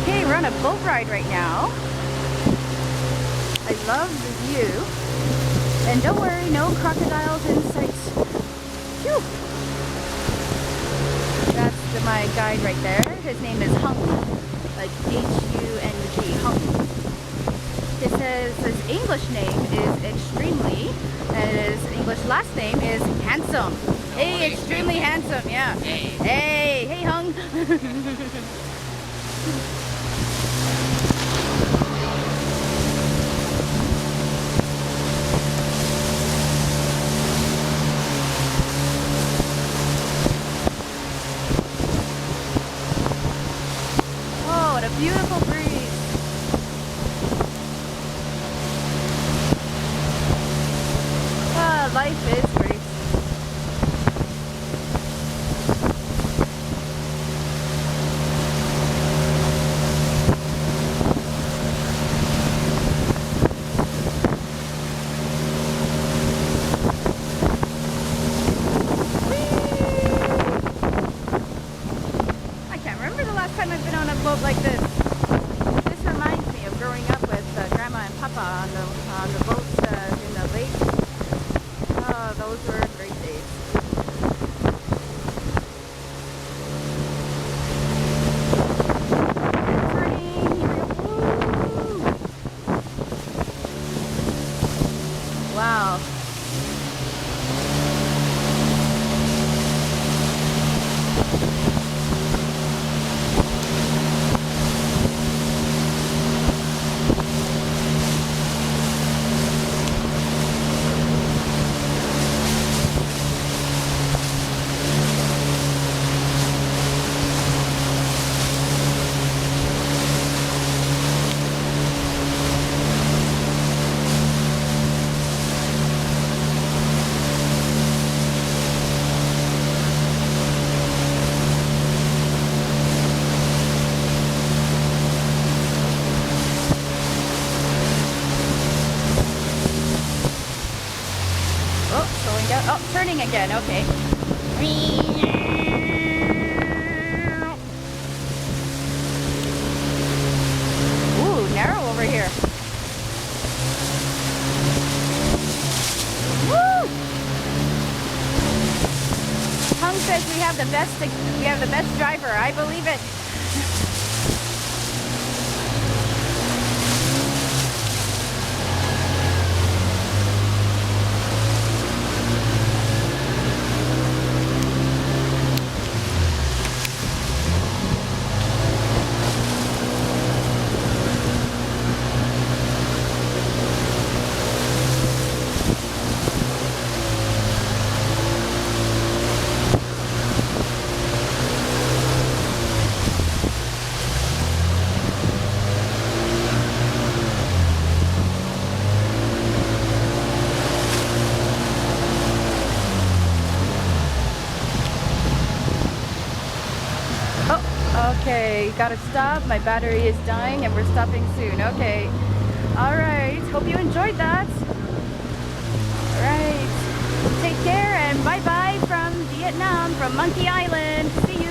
Okay, we're on a boat ride right now. I love the view. And don't worry, no crocodiles in sight. Phew. That's my guide right there. His name is Hung. Like H-U-N-G, Hung. His English name is Extremely, and his English last name is Handsome. Hey, Extremely Handsome, yeah. Hey, Hung. Oh, what a beautiful breeze. Ah, life is great. I've been on a boat like this. This reminds me of growing up with Grandma and Papa on the boats in the lake. Oh, those were great days. Turning, here we go. Woo! Wow. Oh, slowing down. Oh, turning again. Okay. Ooh, narrow over here. Woo! Hung says we have the best driver. I believe it. Okay, gotta stop. My battery is dying and we're stopping soon. Okay. Alright. Hope you enjoyed that. Alright. Take care and bye-bye from Vietnam, from Monkey Island. See you.